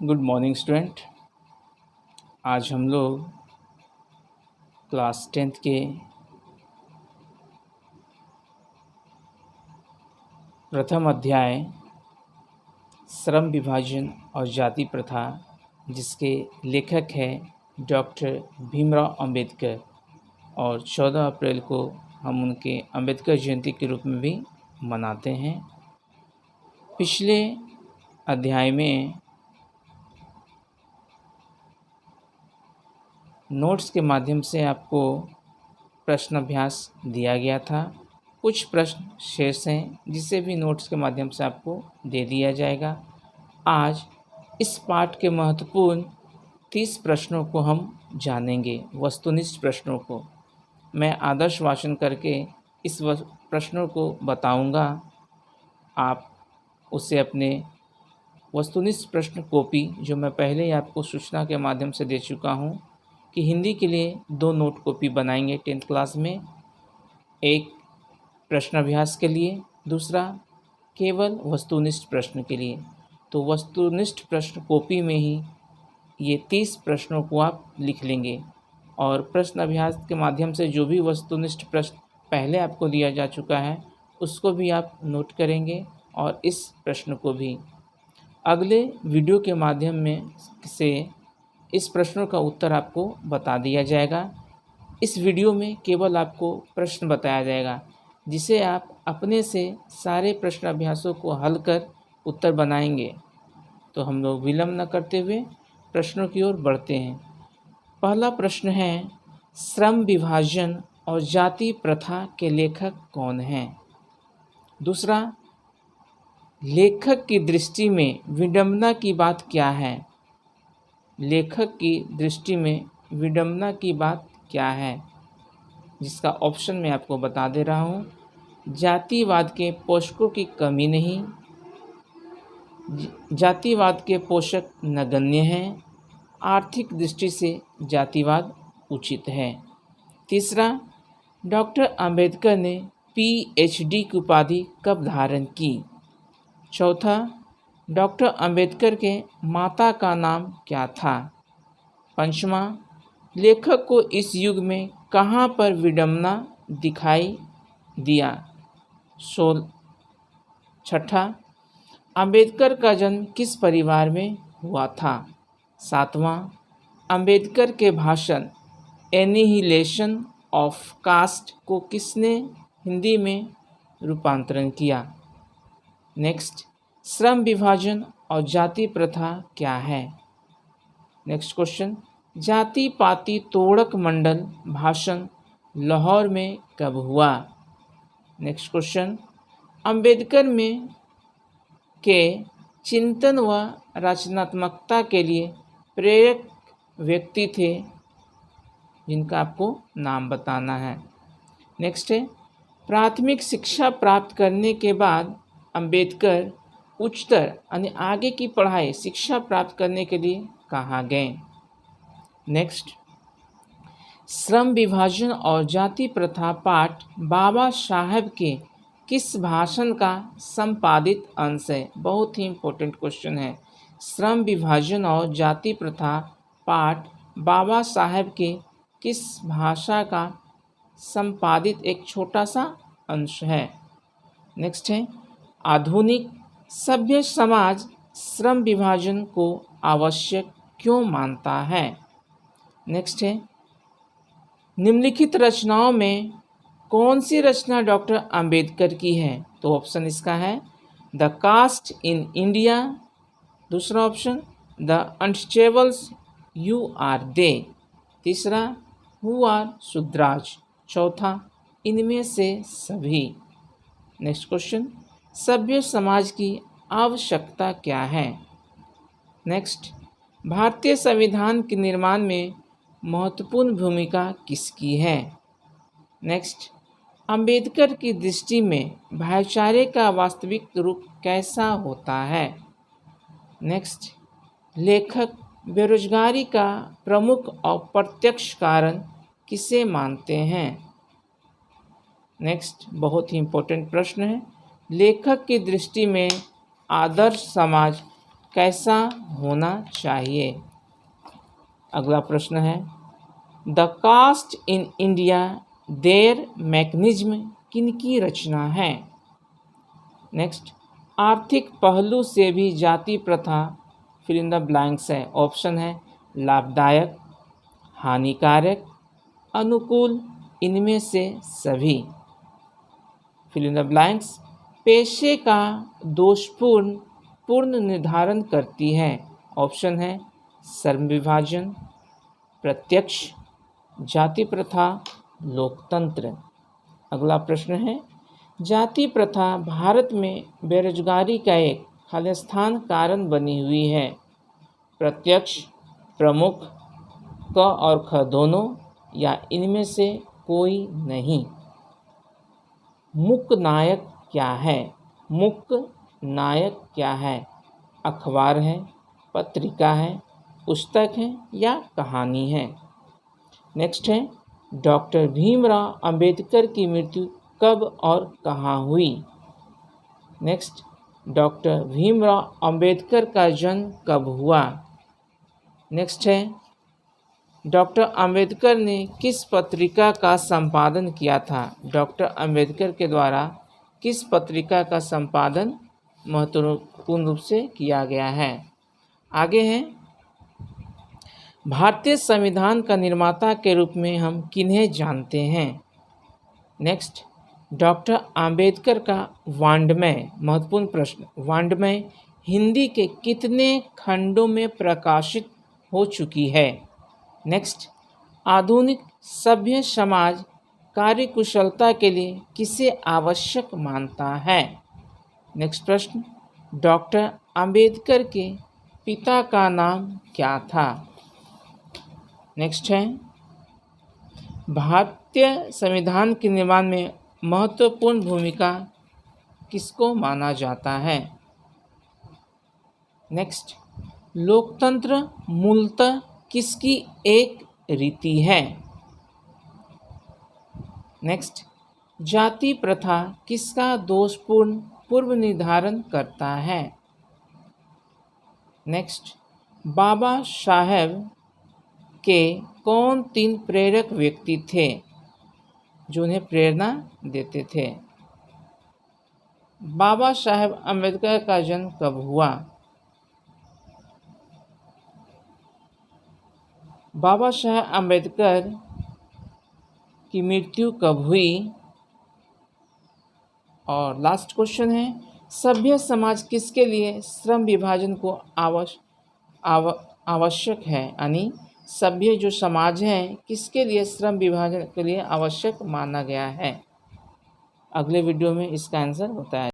Good morning student. आज हम लोग क्लास 10th के प्रथम अध्याय श्रम विभाजन और जाति प्रथा, जिसके लेखक हैं डॉक्टर भीमराव अंबेडकर, और 14 अप्रैल को हम उनके अंबेडकर जयंती के रूप में भी मनाते हैं। पिछले अध्याय में नोट्स के माध्यम से आपको प्रश्न अभ्यास दिया गया था। कुछ प्रश्न शेष हैं जिसे भी नोट्स के माध्यम से आपको दे दिया जाएगा। आज इस पाठ के महत्वपूर्ण 30 प्रश्नों को हम जानेंगे, वस्तुनिष्ठ प्रश्नों को। मैं आदर्श वाचन करके इस प्रश्नों को बताऊंगा। आप उसे अपने वस्तुनिष्ठ प्रश्न कॉपी, जो मैं पहले ही आपको सूचना के माध्यम से दे चुका हूं कि हिंदी के लिए 2 नोट कॉपी बनाएंगे 10th क्लास में, एक प्रश्न अभ्यास के लिए, दूसरा केवल वस्तुनिष्ठ प्रश्न के लिए। तो वस्तुनिष्ठ प्रश्न कॉपी में ही ये 30 प्रश्नों को आप लिख लेंगे, और प्रश्न अभ्यास के माध्यम से जो भी वस्तुनिष्ठ प्रश्न पहले आपको दिया जा चुका है उसको भी आप नोट करेंगे, और इस प्रश्न को भी अगले वीडियो के माध्यम में से इस प्रश्नों का उत्तर आपको बता दिया जाएगा। इस वीडियो में केवल आपको प्रश्न बताया जाएगा, जिसे आप अपने से सारे प्रश्न अभ्यासों को हल कर उत्तर बनाएंगे। तो हम लोग विलंब न करते हुए प्रश्नों की ओर बढ़ते हैं। पहला प्रश्न है, श्रम विभाजन और जाति प्रथा के लेखक कौन हैं? दूसरा, लेखक की दृष्टि में विडंबना की बात क्या है? लेखक की दृष्टि में विडंबना की बात क्या है? जिसका ऑप्शन मैं आपको बता दे रहा हूँ। जातिवाद के पोषकों की कमी नहीं, जातिवाद के पोषक नगण्य हैं, आर्थिक दृष्टि से जातिवाद उचित है। तीसरा, डॉक्टर अंबेडकर ने PhD की उपाधि कब धारण की? चौथा, डॉक्टर अंबेडकर के माता का नाम क्या था? पंचमा, लेखक को इस युग में कहाँ पर विडंबना दिखाई दिया? छठा, अंबेडकर का जन्म किस परिवार में हुआ था? सातवां, अंबेडकर के भाषण एनिहिलेशन ऑफ कास्ट को किसने हिंदी में रूपांतरण किया? नेक्स्ट, श्रम विभाजन और जाति प्रथा क्या है? नेक्स्ट क्वेश्चन, जाति पाति तोड़क मंडल भाषण लाहौर में कब हुआ? नेक्स्ट क्वेश्चन, अंबेडकर में के चिंतन व रचनात्मकता के लिए प्रेरक व्यक्ति थे, जिनका आपको नाम बताना है। नेक्स्ट है, प्राथमिक शिक्षा प्राप्त करने के बाद अंबेडकर उच्चतर यानी आगे की पढ़ाई शिक्षा प्राप्त करने के लिए कहाँ गए? नेक्स्ट, श्रम विभाजन और जाति प्रथा पाठ बाबा साहब के किस भाषण का संपादित अंश है? बहुत ही इम्पोर्टेंट क्वेश्चन है। श्रम विभाजन और जाति प्रथा पाठ बाबा साहब के किस भाषा का संपादित एक छोटा सा अंश है? नेक्स्ट है, आधुनिक सभ्य समाज श्रम विभाजन को आवश्यक क्यों मानता है? नेक्स्ट है, निम्नलिखित रचनाओं में कौन सी रचना डॉक्टर अंबेडकर की है? तो ऑप्शन इसका है द कास्ट इन इंडिया, दूसरा option the untouchables you are they, तीसरा हु आर शूद्राज, चौथा इनमें से सभी। नेक्स्ट क्वेश्चन, सभ्य समाज की आवश्यकता क्या है? नेक्स्ट, भारतीय संविधान के निर्माण में महत्वपूर्ण भूमिका किसकी है? नेक्स्ट, अंबेडकर की दृष्टि में भाईचारे का वास्तविक रूप कैसा होता है? नेक्स्ट, लेखक बेरोजगारी का प्रमुख और प्रत्यक्ष कारण किसे मानते हैं? नेक्स्ट, बहुत ही इम्पोर्टेंट प्रश्न है, लेखक की दृष्टि में आदर्श समाज कैसा होना चाहिए? अगला प्रश्न है, the caste in India their mechanism किनकी रचना है? नेक्स्ट, आर्थिक पहलू से भी जाति प्रथा फिल इन द ब्लैंक्स है। ऑप्शन है लाभदायक, हानिकारक, अनुकूल, इनमें से सभी। फिल इन द ब्लैंक्स पेशे का दोषपूर्ण पूर्ण निर्धारण करती है। ऑप्शन है श्रम विभाजन, प्रत्यक्ष, जाति प्रथा, लोकतंत्र। अगला प्रश्न है, जाति प्रथा भारत में बेरोजगारी का एक खालिस्तान कारण बनी हुई है। प्रत्यक्ष, प्रमुख, क और ख दोनों, या इनमें से कोई नहीं। मुख्य नायक क्या है? मुख्य नायक क्या है? अखबार है, पत्रिका है, पुस्तक है, या कहानी है? नेक्स्ट है, डॉक्टर भीमराव अंबेडकर की मृत्यु कब और कहाँ हुई? नेक्स्ट, डॉक्टर भीमराव अंबेडकर का जन्म कब हुआ? नेक्स्ट है, डॉक्टर अंबेडकर ने किस पत्रिका का संपादन किया था? डॉक्टर अंबेडकर के द्वारा किस पत्रिका का संपादन महत्वपूर्ण रूप से किया गया है? आगे है, भारतीय संविधान का निर्माता के रूप में हम किन्हें जानते हैं? नेक्स्ट, डॉक्टर अंबेडकर का वाङ्मय, महत्वपूर्ण प्रश्न, वाङ्मय हिंदी के कितने खंडों में प्रकाशित हो चुकी है? नेक्स्ट, आधुनिक सभ्य समाज कार्यकुशलता के लिए किसे आवश्यक मानता है? नेक्स्ट प्रश्न, डॉक्टर अंबेडकर के पिता का नाम क्या था? नेक्स्ट है, भारतीय संविधान के निर्माण में महत्वपूर्ण भूमिका किसको माना जाता है? नेक्स्ट, लोकतंत्र मूलतः किसकी एक रीति है? नेक्स्ट, जाति प्रथा किसका दोषपूर्ण पूर्व निर्धारण करता है? नेक्स्ट, बाबा साहेब के कौन 3 प्रेरक व्यक्ति थे जो उन्हें प्रेरणा देते थे? बाबा साहेब अम्बेडकर का जन्म कब हुआ? बाबा साहेब अम्बेडकर की मृत्यु कब हुई? और लास्ट क्वेश्चन है, सभ्य समाज किसके लिए श्रम विभाजन को आवश्यक है? यानी सभ्य जो समाज है किसके लिए श्रम विभाजन के लिए आवश्यक माना गया है? अगले वीडियो में इसका आंसर बताया